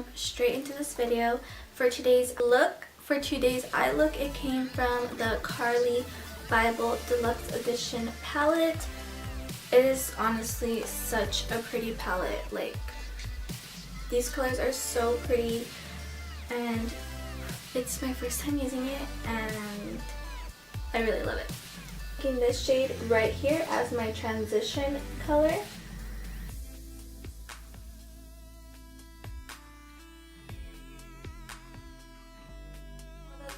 jump straight into this video. For today's eye look, it came from the Carly Bible Deluxe Edition palette. It is honestly such a pretty palette. Like, these colors are so pretty, and it's my first time using it, and I really love it. Taking this shade right here as my transition color.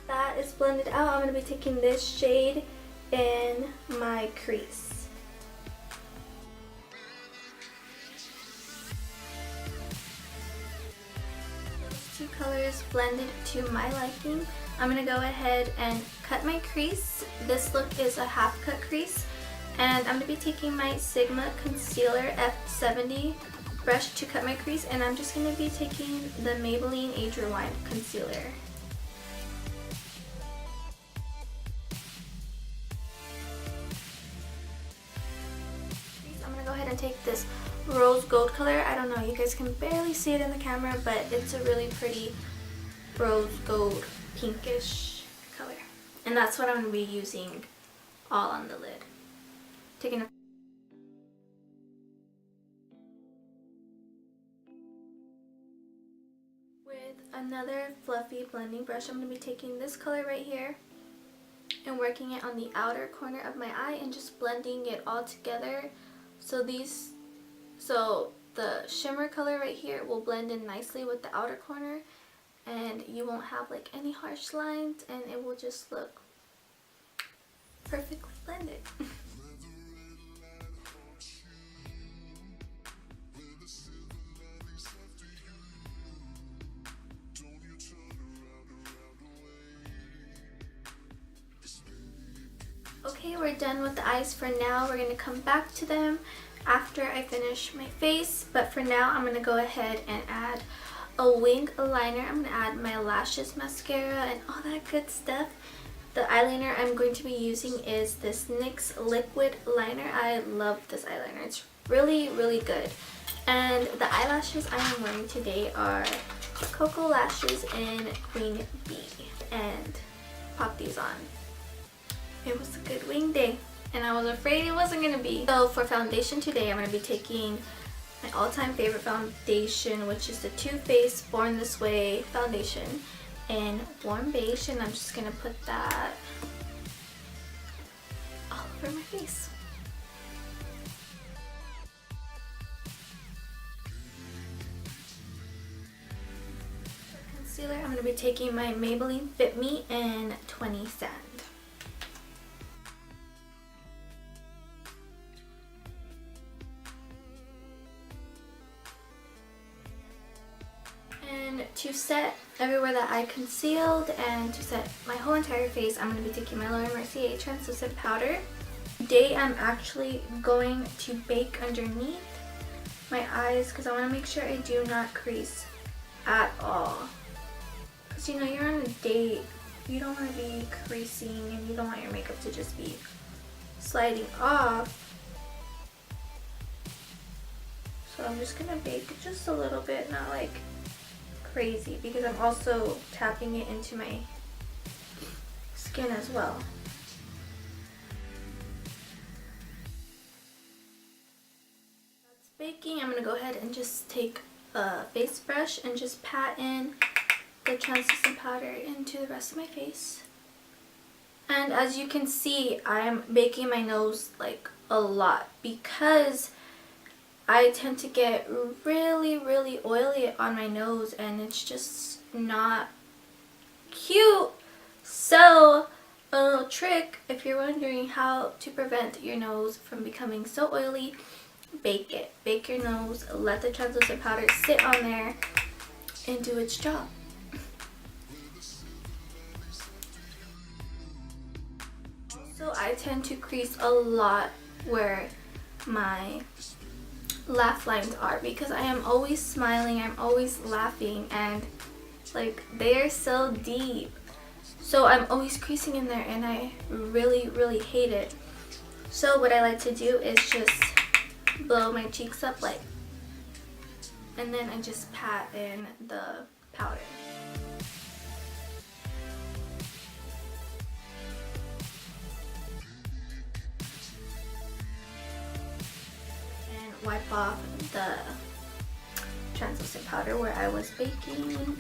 That is blended out. I'm going to be taking this shade in my crease. Those two colors blended to my liking. I'm going to go ahead and cut my crease. This look is a half cut crease, and I'm going to be taking my Sigma Concealer F70 brush to cut my crease, and I'm just going to be taking the Maybelline Age Rewind Concealer. I'm going to go ahead and take this rose gold color. I don't know, you guys can barely see it in the camera, but it's a really pretty rose gold pinkish color, and that's what I'm going to be using all on the lid. Taking a with another fluffy blending brush, I'm going to be taking this color right here and working it on the outer corner of my eye and just blending it all together. So the shimmer color right here will blend in nicely with the outer corner, and you won't have like any harsh lines, and it will just look perfectly blended. Okay, we're done with the eyes for now. We're going to come back to them after I finish my face, but for now I'm going to go ahead and add a wing liner. I'm going to add my lashes, mascara, and all that good stuff. The eyeliner I'm going to be using is this NYX liquid liner. I love this eyeliner. It's really, really good. And the eyelashes I am wearing today are Cocoa Lashes in Queen Bee, and pop these on. It was a good wing day, and I was afraid it wasn't going to be. So for foundation today, I'm going to be taking my all-time favorite foundation, which is the Too Faced Born This Way foundation in Warm Beige, and I'm just going to put that all over my face. For concealer, I'm going to be taking my Maybelline Fit Me in 20 Sand. To set everywhere that I concealed and to set my whole entire face, I'm going to be taking my Laura Mercier translucent powder. Today I'm actually going to bake underneath my eyes because I want to make sure I do not crease at all. Because you know, you're on a date, you don't want to be creasing, and you don't want your makeup to just be sliding off. So I'm just going to bake just a little bit, not like crazy, because I'm also tapping it into my skin as well. That's baking. I'm going to go ahead and just take a face brush and just pat in the translucent powder into the rest of my face. And as you can see, I'm baking my nose like a lot because I tend to get really, really oily on my nose, and it's just not cute. So a little trick, if you're wondering how to prevent your nose from becoming so oily, bake it. Bake your nose, let the translucent powder sit on there and do its job. Also, I tend to crease a lot where my laugh lines are because I am always smiling, I'm always laughing, and like they are so deep. So I'm always creasing in there, and I really, really hate it. So what I like to do is just blow my cheeks up like and then I just pat in the powder. And wipe off the translucent powder where I was baking.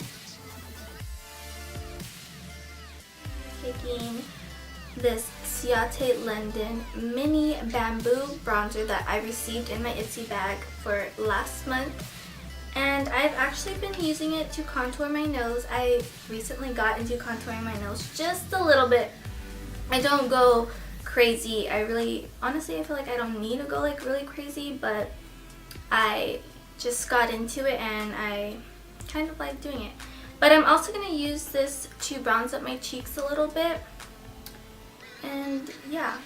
Taking this Ciate London mini bamboo bronzer that I received in my Itsy bag for last month, and I've actually been using it to contour my nose. I recently got into contouring my nose just a little bit. I don't go crazy. Honestly, I feel like I don't need to go like really crazy, but I just got into it and I kind of like doing it. But I'm also going to use this to bronze up my cheeks a little bit. And yeah.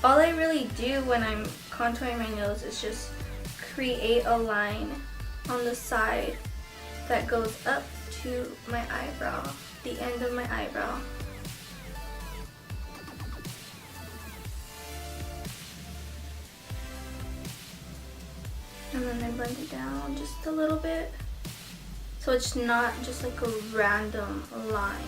All I really do when I'm contouring my nose is just create a line on the side that goes up to my eyebrow, the end of my eyebrow. And then I blend it down just a little bit, so it's not just like a random line.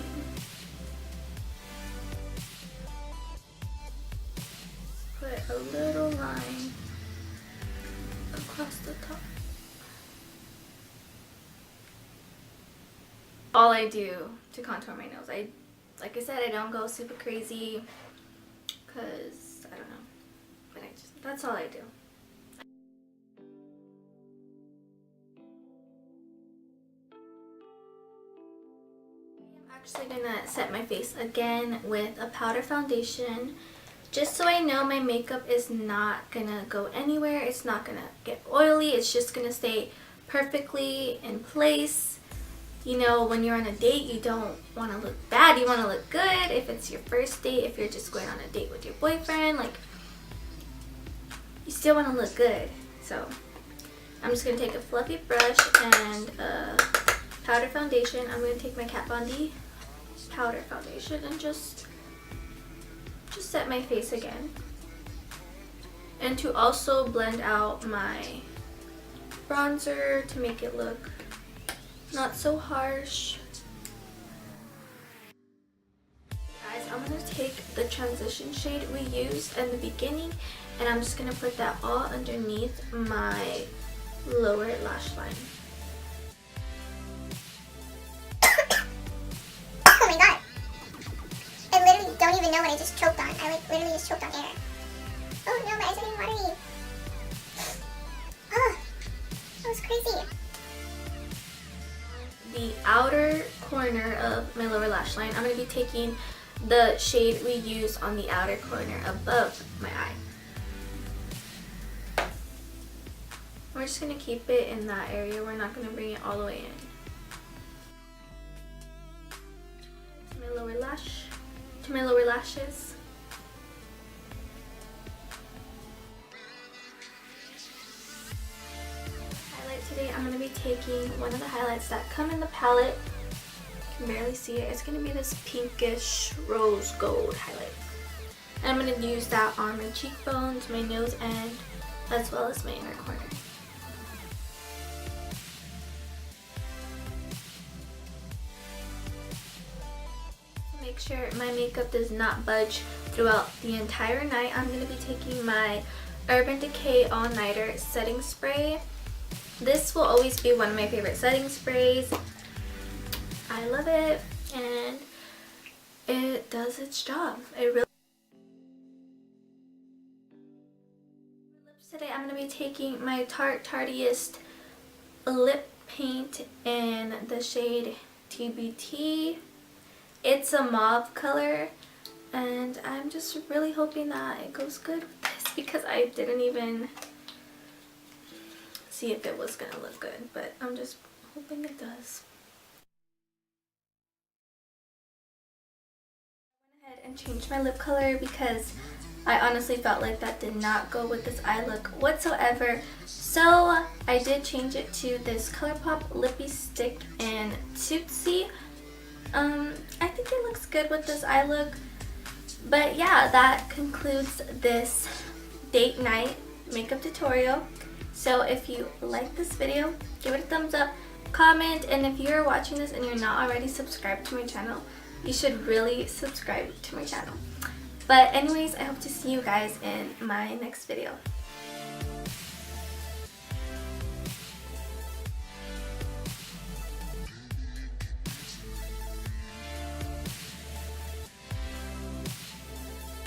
Put a little line across the top. All I do to contour my nose. Like I said, I don't go super crazy because I don't know, but that's all I do. I'm actually gonna set my face again with a powder foundation, just so I know my makeup is not gonna go anywhere. It's not gonna get oily. It's just gonna stay perfectly in place. You know, when you're on a date, you don't want to look bad. You want to look good. If it's your first date, if you're just going on a date with your boyfriend, like, you still want to look good. So I'm just gonna take a fluffy brush and a powder foundation. I'm gonna take my Kat Von D powder foundation and just set my face again. And to also blend out my bronzer to make it look not so harsh. Guys, I'm going to take the transition shade we used in the beginning and I'm just going to put that all underneath my lower lash line. Oh my god. I literally don't even know what I just choked on. I like literally just choked on air. Oh no, my eyes are getting watery. Oh, that was crazy. The outer corner of my lower lash line, I'm going to be taking the shade we use on the outer corner above my eye. We're just going to keep it in that area. We're not going to bring it all the way in. To my lower lashes. Highlight today, I'm going to be taking one of the highlights that come in the palette. You can barely see it. It's going to be this pinkish rose gold highlight. And I'm going to use that on my cheekbones, my nose end, as well as my inner corner. Make sure my makeup does not budge throughout the entire night. I'm going to be taking my Urban Decay All Nighter setting spray. This will always be one of my favorite setting sprays. I love it and it does its job. Today I'm going to be taking my Tarte Tardiest lip paint in the shade TBT. It's a mauve color and I'm just really hoping that it goes good with this because I didn't even see if it was going to look good, but I'm just hoping it does. I went ahead and changed my lip color because I honestly felt like that did not go with this eye look whatsoever. So I did change it to this ColourPop Lippy Stick in Tootsie. I think it looks good with this eye look. But yeah, that concludes this date night makeup tutorial. So if you like this video, give it a thumbs up, comment, and if you're watching this and you're not already subscribed to my channel, you should really subscribe to my channel. But anyways, I hope to see you guys in my next video.